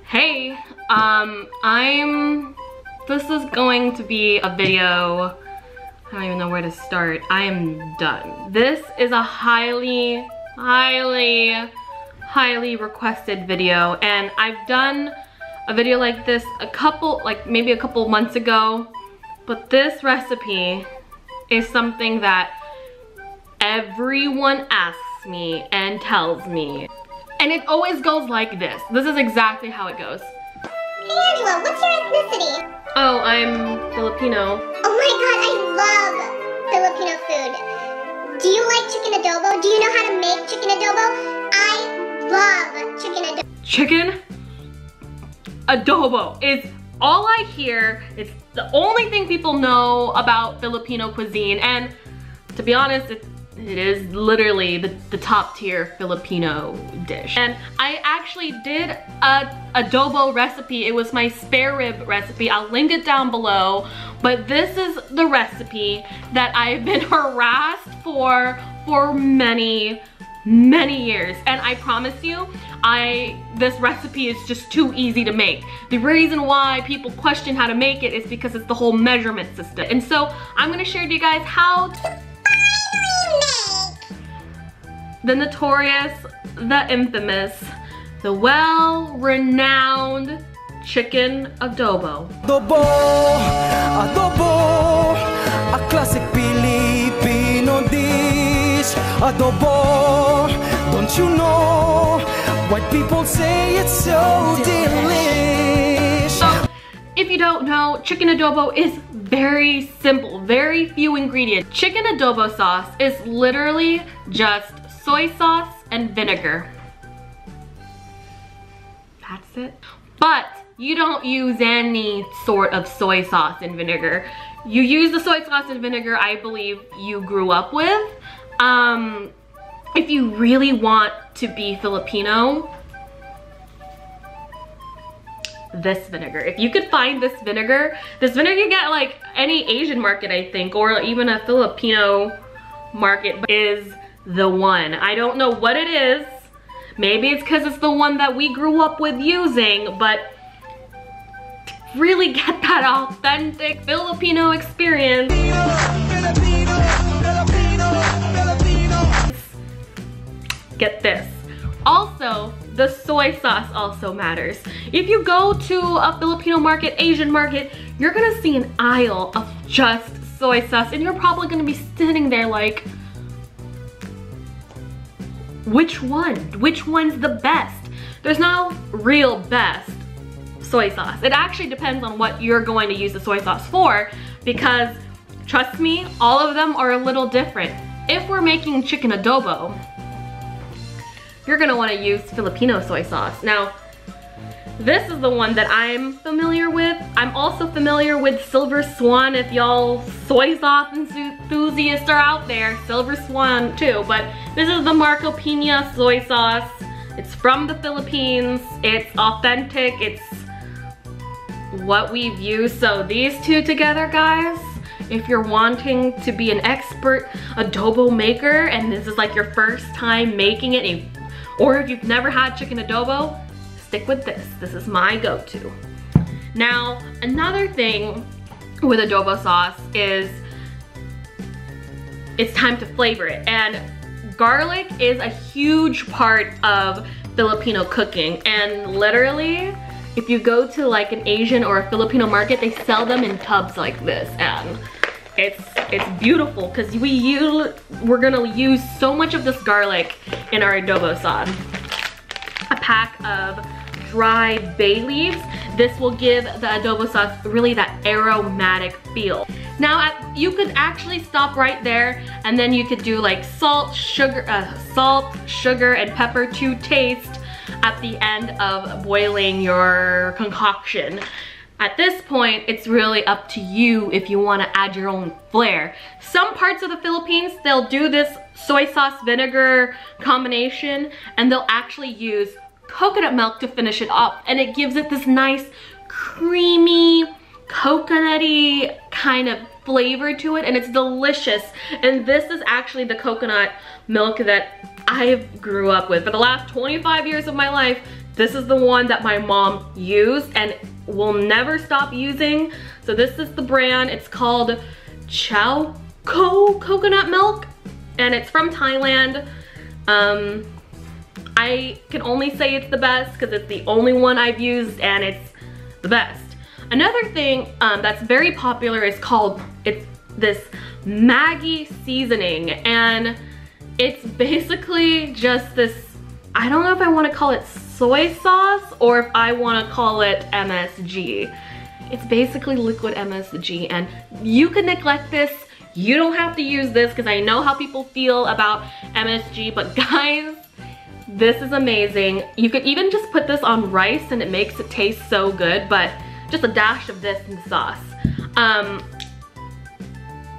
Hey, this is going to be a video, I don't even know where to start. I am done. This is a highly requested video, and I've done a video like this maybe a couple months ago, but this recipe is something that everyone asks me and tells me. And it always goes like this. This is exactly how it goes. Hey Angela, what's your ethnicity? Oh, I'm Filipino. Oh my god, I love Filipino food. Do you like chicken adobo? Do you know how to make chicken adobo? I love chicken adobo. Chicken adobo is all I hear. It's the only thing people know about Filipino cuisine, and to be honest, it is literally the top tier Filipino dish. And I actually did a adobo recipe. It was my spare rib recipe. I'll link it down below. But this is the recipe that I've been harassed for many years. And I promise you, this recipe is just too easy to make. The reason why people question how to make it is because it's the whole measurement system. And so I'm gonna share with you guys how to the notorious, the infamous, the well-renowned chicken adobo. Adobo, adobo, a classic Filipino dish. Adobo, don't you know? White people say it's so delish. So, if you don't know, chicken adobo is very simple, very few ingredients. Chicken adobo sauce is literally just soy sauce and vinegar. That's it. But you don't use any sort of soy sauce and vinegar. You use the soy sauce and vinegar I believe you grew up with. If you really want to be Filipino, this vinegar. If you could find this vinegar you get like any Asian market I think, or even a Filipino market is the one. I don't know what it is. Maybe it's because it's the one that we grew up with using, but to really get that authentic Filipino experience, get this. Also, the soy sauce also matters. If you go to a Filipino market, Asian market, you're gonna see an aisle of just soy sauce, and you're probably gonna be sitting there like, which one? Which one's the best? There's no real best soy sauce. It actually depends on what you're going to use the soy sauce for, because trust me, all of them are a little different. If we're making chicken adobo, you're gonna wanna use Filipino soy sauce. Now, this is the one that I'm familiar with. I'm also familiar with Silver Swan. If y'all soy sauce enthusiasts are out there, Silver Swan too. But this is the Marco Pina soy sauce. It's from the Philippines. It's authentic. It's what we've used. So these two together, guys, if you're wanting to be an expert adobo maker and this is like your first time making it, or if you've never had chicken adobo, stick with this. This is my go-to. Now, another thing with adobo sauce is it's time to flavor it. And garlic is a huge part of Filipino cooking. And literally, if you go to like an Asian or a Filipino market, they sell them in tubs like this. And it's beautiful because we're gonna use so much of this garlic in our adobo sauce. A pack of dry bay leaves. This will give the adobo sauce really that aromatic feel. Now, you could actually stop right there, and then you could do like salt, sugar, and pepper to taste at the end of boiling your concoction. At this point, it's really up to you if you want to add your own flair. Some parts of the Philippines, they'll do this soy sauce vinegar combination, and they'll actually use coconut milk to finish it up, and it gives it this nice creamy coconutty kind of flavor to it, and it's delicious. And this is actually the coconut milk that I grew up with. For the last 25 years of my life, this is the one that my mom used and will never stop using. So this is the brand. It's called Chow coconut milk, and it's from Thailand. I can only say it's the best because it's the only one I've used and it's the best. Another thing that's very popular is it's this Maggi seasoning, and it's basically just this, I don't know if I want to call it soy sauce or if I want to call it MSG. It's basically liquid MSG, and you can neglect this. You don't have to use this because I know how people feel about MSG, but guys, this is amazing. You could even just put this on rice and it makes it taste so good, but just a dash of this in the sauce.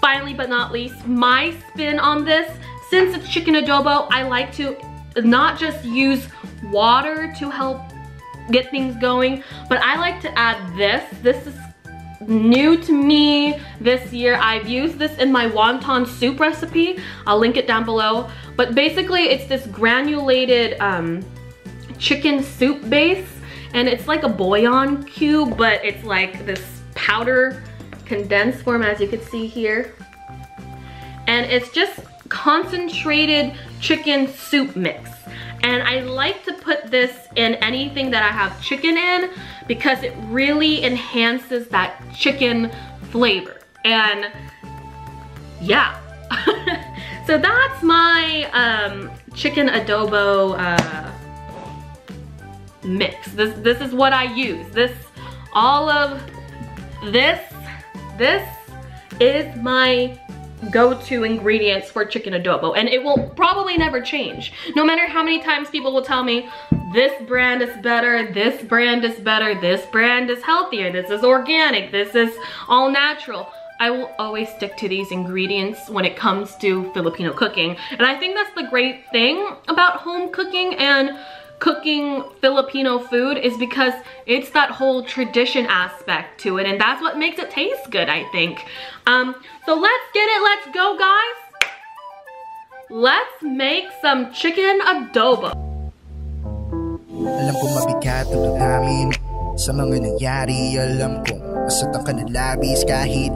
Finally but not least, my spin on this, since it's chicken adobo, I like to not just use water to help get things going, but I like to add this. This is new to me this year. I've used this in my wonton soup recipe. I'll link it down below. But basically it's this granulated chicken soup base, and it's like a bouillon cube, but it's like this powder condensed form, as you can see here. And it's just concentrated chicken soup mix. And I like to put this in anything that I have chicken in because it really enhances that chicken flavor. And yeah, so that's my chicken adobo mix. This is what I use. All of this is my go-to ingredients for chicken adobo, and it will probably never change. No matter how many times people will tell me this brand is better, this brand is better, this brand is healthier, this is organic, this is all natural, I will always stick to these ingredients when it comes to Filipino cooking. And I think that's the great thing about home cooking and cooking Filipino food, is because it's that whole tradition aspect to it, and that's what makes it taste good, I think. So let's get it, let's go guys. Let's make some chicken adobo. Alam ko mabigat ang damdamin sa mga nangyari. Alam kong masatang ka na labis kahit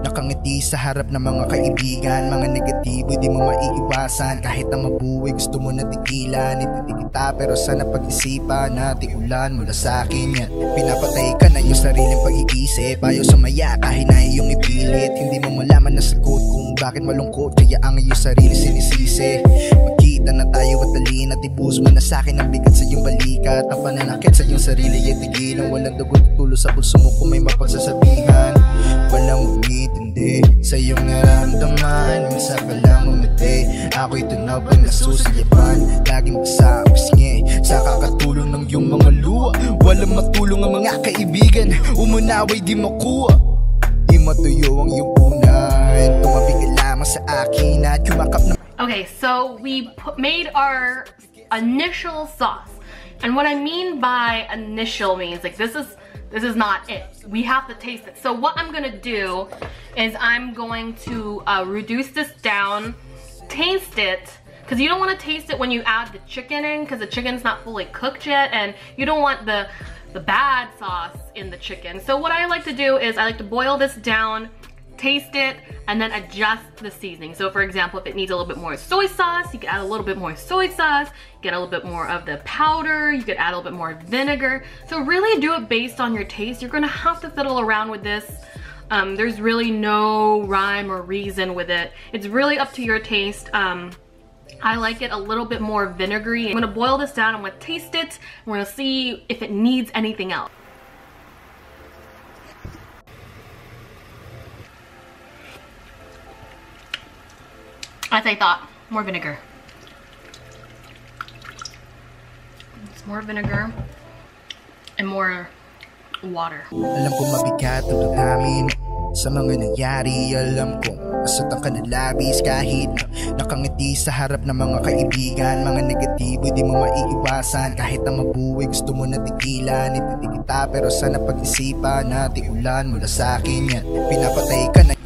nakangiti sa harap ng mga kaibigan. Mga negatibo di mo maiiwasan, kahit ang mabuhay gusto mo na tigilan. Ititig kita pero sana pag-isipan na tiulan mula sa akin yan. Pinapatay ka na yung sariling pag-iisip, ayaw sumaya kahit na iyong ipilit. Hindi mo malaman na sagot kung bakit malungkot, kaya ang iyong sarili sinisisi. Magkita na tayo at talin at ibus mo na sa akin ang bigat sa iyong balikat. Ang pananakit sa iyong sarili ay tigilan. Walang dugot tulo sa pulso mo kung may mapagsasabihan. Walang umintindi sa iyong naramdaman. Minsan ka lang umiti, ako'y tunaw pang nasusuyapan. Laging basa ang pisngi sa kakatulong ng iyong mga luha. Walang matulong ang mga kaibigan, umunaway di makuha. Di matuyo ang iyong unan, tumabi ka lamang sa akin at yumakap na. Okay, so we made our initial sauce. And what I mean by initial means, like, this is not it. We have to taste it. So what I'm gonna do is I'm going to reduce this down, taste it, because you don't want to taste it when you add the chicken in, because the chicken's not fully cooked yet, and you don't want the bad sauce in the chicken. So what I like to do is I like to boil this down, taste it, and then adjust the seasoning. So for example, if it needs a little bit more soy sauce, you can add a little bit more soy sauce, get a little bit more of the powder, you could add a little bit more vinegar. So really do it based on your taste. You're gonna have to fiddle around with this. There's really no rhyme or reason with it. It's really up to your taste. I like it a little bit more vinegary. I'm gonna boil this down, I'm gonna taste it, and we're gonna see if it needs anything else. As I thought, more vinegar. It's more vinegar and more water. Alam ko mabigat ang damdamin sa mga nangyari. Alam ko masatang ka na labis kahit nakangiti sa harap ng mga kaibigan. Mga negatibo di mo maiiwasan, kahit ang mabuhay gusto mo na tigilan. Ititig kita pero sana pag-isipan na tiulan mula sa akin yan. Pinapatay ka na.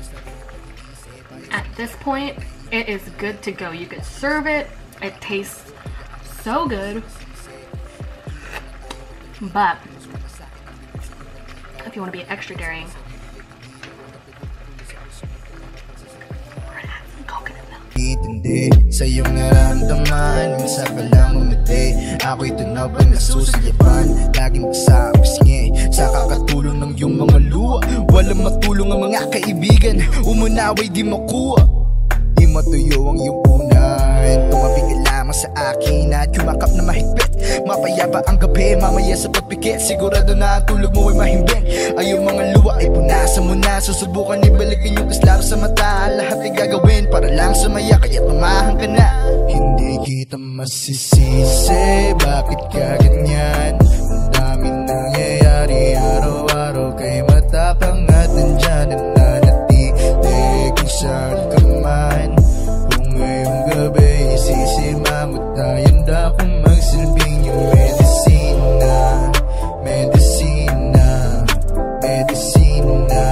At this point, it is good to go. You can serve it. It tastes so good. But if you want to be extra daring, we're gonna add some coconut milk. Itindi sa iyong naramdaman, minsan pa lang umiti. Ako'y tunaw pa nasusulipan, laging kasama pisngi sa kakatulong ng iyong mga luha. Walang matulong ang mga kaibigan, umunaway di makuha. Di matuyo ang iyong unan, tumabi ka lamang sa akin at yumakap na mahigpit. Mapayapa ang gabi, mamaya sa pagpikit, sigurado na ang tulog mo ay mahimbing. Ay yung mga luha ay punasan mo na, susubukan ibalikin yung kaslaro sa mata. Lahat ay gagawin para lang sumaya, kaya tumahan ka na. Hindi kita masisisi, bakit ka ganyan? Ang daming nangyayari araw-araw, kay matapang at nandyan ang nanatili kung saan ka man. Kung ngayong gabi isisimamot tayo, handa kong magsilbing yung medisina. Medisina, medisina.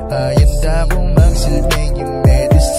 Handa kong magsilbing yung medisina.